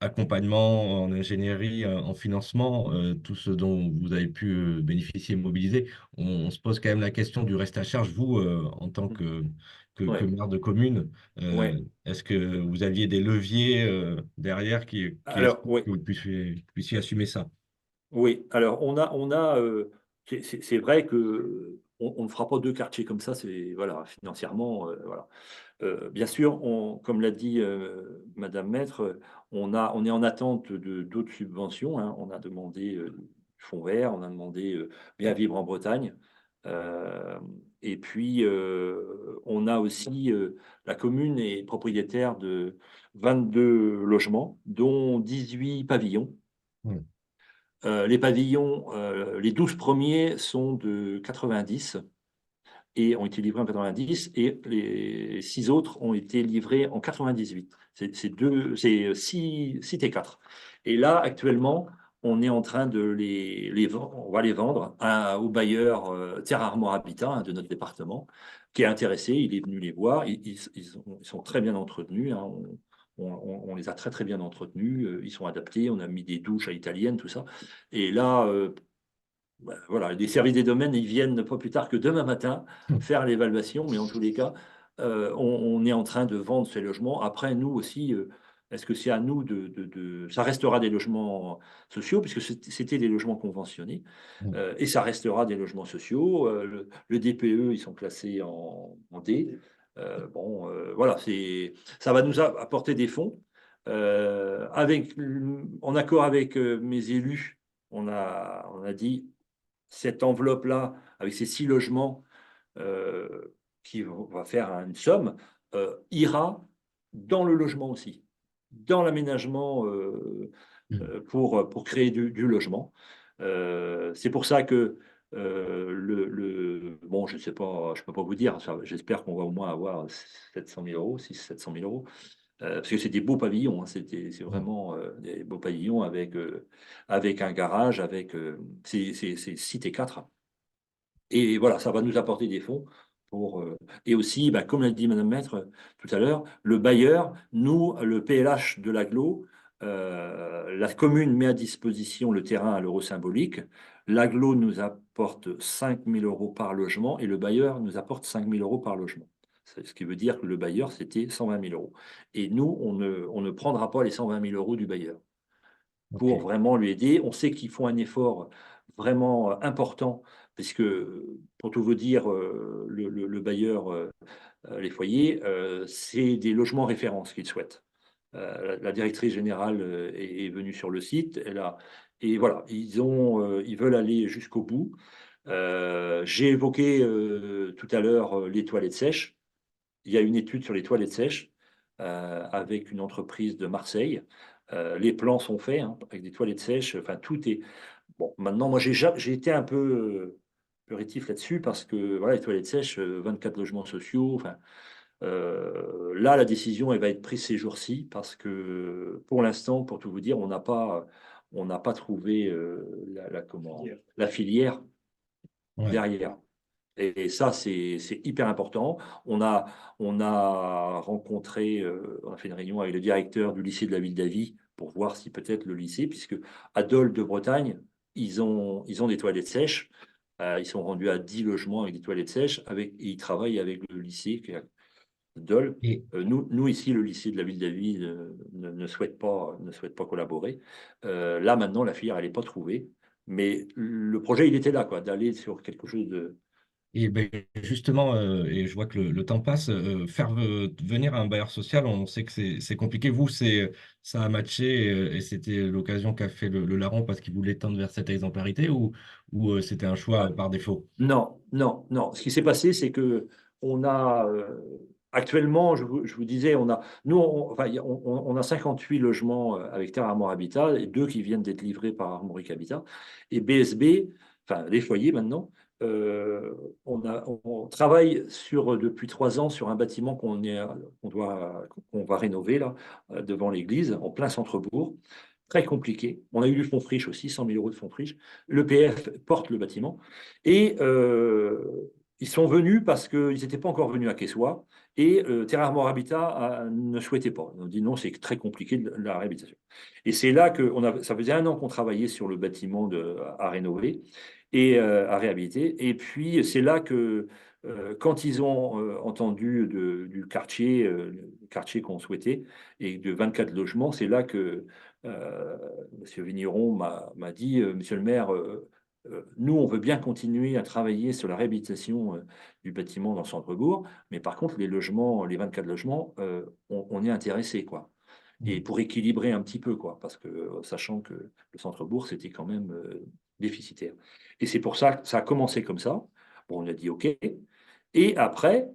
accompagnement en ingénierie, en financement, tout ce dont vous avez pu bénéficier et mobiliser. On se pose quand même la question du reste à charge. Vous, en tant que ouais, maire de commune, ouais. est-ce que vous aviez des leviers derrière qui Alors, expliquent oui. que vous puissiez assumer ça? Oui, alors c'est vrai que on ne fera pas deux quartiers comme ça, c'est voilà, financièrement, voilà. Bien sûr, comme l'a dit Madame Maître, on est en attente de d'autres subventions, hein. On a demandé du fonds vert, on a demandé Bien Vivre en Bretagne. Euh, et puis, on a aussi, la commune est propriétaire de 22 logements, dont 18 pavillons. Hmm. Les pavillons, les 12 premiers sont de 90 et ont été livrés en 90 et les 6 autres ont été livrés en 98. C'est 6 T4. Et là, actuellement, on est en train de on va les vendre au bailleur Terre Armor Habitat, hein, de notre département, qui est intéressé. Il est venu les voir. Ils sont très bien entretenus, hein. On les a très très bien entretenus. Ils sont adaptés. On a mis des douches à l'italienne, tout ça. Et là, voilà, les services des domaines, ils viennent pas plus tard que demain matin faire l'évaluation, mais en tous les cas, on est en train de vendre ces logements. Après, nous aussi, est-ce que c'est à nous ça restera des logements sociaux, puisque c'était des logements conventionnés, Hmm. et ça restera des logements sociaux. Le DPE, ils sont classés en D. Bon, voilà, ça va nous apporter des fonds. En accord avec mes élus, on a dit cette enveloppe-là, avec ces 6 logements qui va faire une somme, ira dans le logement aussi, dans l'aménagement Hmm. pour créer du logement. C'est pour ça que bon, je sais pas, je peux pas vous dire, j'espère qu'on va au moins avoir 700 000 euros, 600 700 000 euros, parce que c'est des beaux pavillons, hein, c'est Hmm. vraiment des beaux pavillons avec un garage, c'est 6 et 4. Et voilà, ça va nous apporter des fonds et aussi, bah, comme l'a dit Madame Maître tout à l'heure, le bailleur, nous, le PLH de l'agglo, la commune met à disposition le terrain à l'euro symbolique. L'agglo nous apporte 5 000 euros par logement et le bailleur nous apporte 5 000 euros par logement. Ce qui veut dire que le bailleur, c'était 120 000 euros. Et nous, on ne prendra pas les 120 000 euros du bailleur pour Ok. vraiment lui aider. On sait qu'ils font un effort vraiment important, puisque, pour tout vous dire, le bailleur, les foyers, c'est des logements références qu'ils souhaitent. La directrice générale est venue sur le site, et voilà, ils veulent aller jusqu'au bout. J'ai évoqué tout à l'heure les toilettes sèches. Il y a une étude sur les toilettes sèches avec une entreprise de Marseille. Les plans sont faits hein, avec des toilettes sèches. Enfin, tout est. Bon, maintenant, moi, j'ai été un peu rétif là-dessus parce que voilà, les toilettes sèches, 24 logements sociaux. Enfin, là, la décision, elle va être prise ces jours-ci parce que pour l'instant, pour tout vous dire, on n'a pas trouvé la filière Ouais. derrière. Et ça, c'est hyper important. On a rencontré, on a fait une réunion avec le directeur du lycée de la ville d'Avy pour voir si peut-être le lycée, puisque à Dole de Bretagne, ils ont des toilettes sèches. Ils sont rendus à 10 logements avec des toilettes sèches, et ils travaillent avec le lycée qui est à Dole. Et, Nous, ici, le lycée de la ville d'Avy ne souhaite pas collaborer. Là, maintenant, la filière, elle n'est pas trouvée. Mais le projet, il était là, quoi, d'aller sur quelque chose de. Et ben, justement, et je vois que le temps passe, faire venir un bailleur social, on sait que c'est compliqué. Vous, ça a matché et c'était l'occasion qu'a fait le larron parce qu'il voulait tendre vers cette exemplarité ou c'était un choix par défaut? Non, non, non. Ce qui s'est passé, c'est que on a Actuellement, je vous disais, on a 58 logements avec Terre Armor Habitat et 2 qui viennent d'être livrés par Armorique Habitat. Et BSB, enfin les foyers maintenant, on travaille depuis 3 ans sur un bâtiment qu'on va rénover là, devant l'église, en plein centre-bourg. Très compliqué. On a eu du fonds friche aussi, 100 000 € de fonds friche. L'EPF porte le bâtiment. Et ils sont venus parce qu'ils n'étaient pas encore venus à Quessoy. Et Terre Armor Habitat ne souhaitait pas. On dit non, c'est très compliqué la réhabilitation. Et c'est là que ça faisait 1 an qu'on travaillait sur le bâtiment à rénover et à réhabiliter. Et puis c'est là que quand ils ont entendu du quartier, le quartier qu'on souhaitait, et de 24 logements, c'est là que Monsieur Vigneron m'a dit, Monsieur le maire, nous, on veut bien continuer à travailler sur la réhabilitation du bâtiment dans le centre-bourg, mais par contre, les logements, les 24 logements, on est intéressé, quoi. Et pour équilibrer un petit peu, quoi, parce que sachant que le centre-bourg, c'était quand même déficitaire. Et c'est pour ça que ça a commencé comme ça. Bon, on a dit OK. Et après,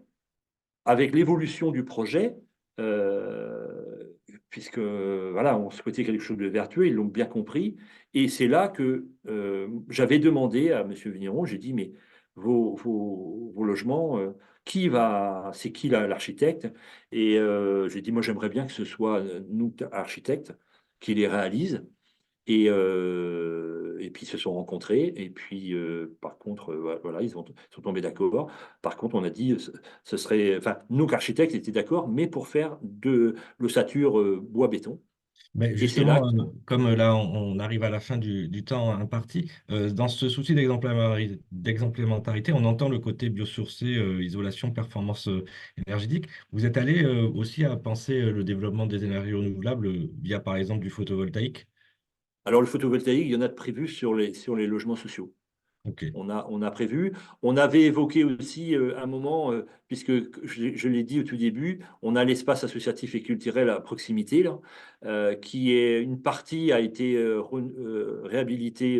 avec l'évolution du projet, puisque voilà, on souhaitait quelque chose de vertueux, ils l'ont bien compris. Et c'est là que j'avais demandé à Monsieur Vigneron, j'ai dit, mais vos logements, c'est qui l'architecte? Et j'ai dit, moi j'aimerais bien que ce soit nous, architectes, qui les réalisent. Et puis ils se sont rencontrés. Et puis, par contre, voilà, ils sont tombés d'accord. Par contre, on a dit, ce serait, enfin, nous qu'architectes étaient d'accord, mais pour faire de l'ossature bois-béton. Mais Et c'est là, justement, comme là, on arrive à la fin du temps imparti, dans ce souci d'exemplémentarité, on entend le côté biosourcé, isolation, performance énergétique. Vous êtes allé aussi à penser le développement des énergies renouvelables via, par exemple, du photovoltaïque? alors le photovoltaïque, il y en a de prévu sur les logements sociaux. Ok. On a prévu. On avait évoqué aussi un moment, puisque je l'ai dit au tout début, on a l'espace associatif et culturel à proximité, là, qui est une partie a été réhabilitée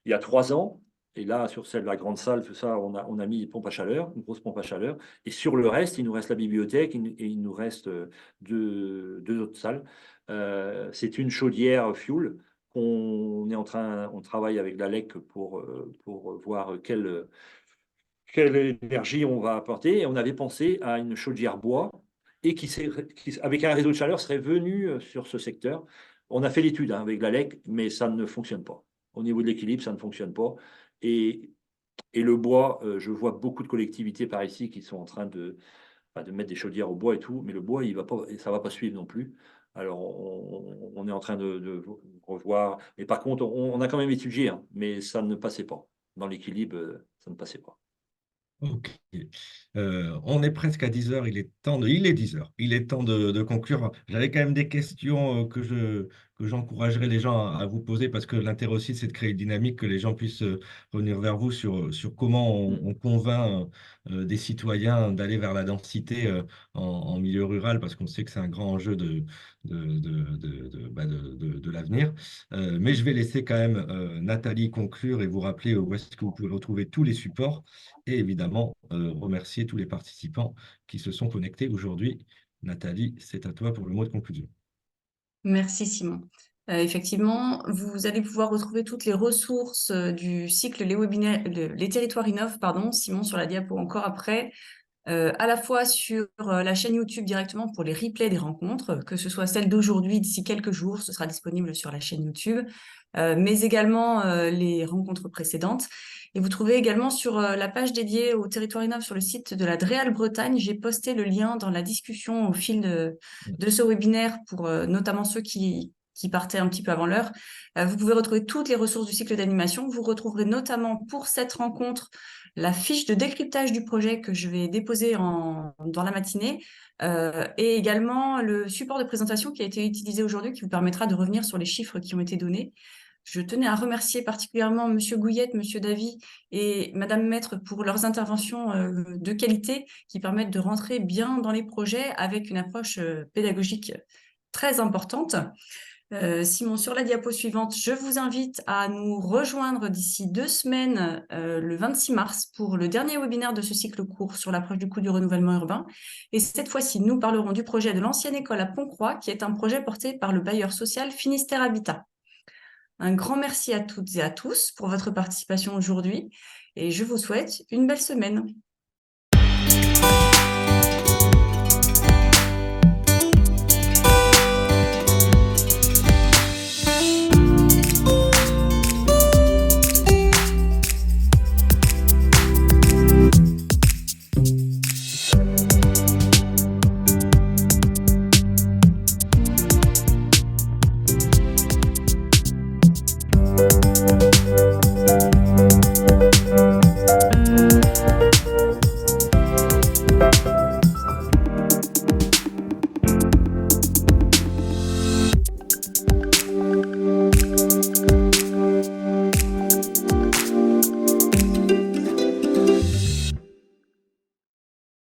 il y a 3 ans. Et là, sur celle de la grande salle, tout ça, on a mis une pompe à chaleur, une grosse pompe à chaleur. Et sur le reste, il nous reste la bibliothèque et il nous reste deux autres salles. C'est une chaudière fuel on travaille avec la LEC pour voir quelle énergie on va apporter. Et on avait pensé à une chaudière bois et avec un réseau de chaleur, serait venu sur ce secteur. On a fait l'étude avec la LEC, mais ça ne fonctionne pas. Au niveau de l'équilibre, ça ne fonctionne pas. Et, et le bois, je vois beaucoup de collectivités par ici qui sont en train de mettre des chaudières au bois et tout, mais le bois, ça va pas suivre non plus. Alors, on est en train de revoir. Mais par contre, on a quand même étudié, hein, mais ça ne passait pas. Dans l'équilibre, ça ne passait pas. Ok. On est presque à 10 heures, il est 10 heures, il est temps de conclure. J'avais quand même des questions que j'encouragerais les gens à vous poser parce que l'intérêt aussi, c'est de créer une dynamique, que les gens puissent revenir vers vous sur comment on convainc des citoyens d'aller vers la densité en milieu rural parce qu'on sait que c'est un grand enjeu de l'avenir. Mais je vais laisser quand même Nathalie conclure et vous rappeler où est-ce que vous pouvez retrouver tous les supports et évidemment remercier tous les participants qui se sont connectés aujourd'hui. Nathalie, c'est à toi pour le mot de conclusion. Merci Simon. Effectivement, vous allez pouvoir retrouver toutes les ressources du cycle Les webinaires, les territoires innovent, pardon, Simon sur la diapo encore après, à la fois sur la chaîne YouTube directement pour les replays des rencontres, que ce soit celle d'aujourd'hui, d'ici quelques jours, ce sera disponible sur la chaîne YouTube, mais également les rencontres précédentes. Et vous trouvez également sur la page dédiée au territoire innov sur le site de la Dreal Bretagne, j'ai posté le lien dans la discussion au fil de ce webinaire pour notamment ceux qui partaient un petit peu avant l'heure. Vous pouvez retrouver toutes les ressources du cycle d'animation. Vous retrouverez notamment pour cette rencontre la fiche de décryptage du projet que je vais déposer dans la matinée et également le support de présentation qui a été utilisé aujourd'hui qui vous permettra de revenir sur les chiffres qui ont été donnés. Je tenais à remercier particulièrement Monsieur Gouillette, Monsieur Davy et Madame Maître pour leurs interventions de qualité qui permettent de rentrer bien dans les projets avec une approche pédagogique très importante. Simon, sur la diapo suivante, je vous invite à nous rejoindre d'ici 2 semaines, le 26 mars, pour le dernier webinaire de ce cycle court sur l'approche du coût du renouvellement urbain. Et cette fois-ci, nous parlerons du projet de l'ancienne école à Pont-Croix, qui est un projet porté par le bailleur social Finistère Habitat. Un grand merci à toutes et à tous pour votre participation aujourd'hui et je vous souhaite une belle semaine.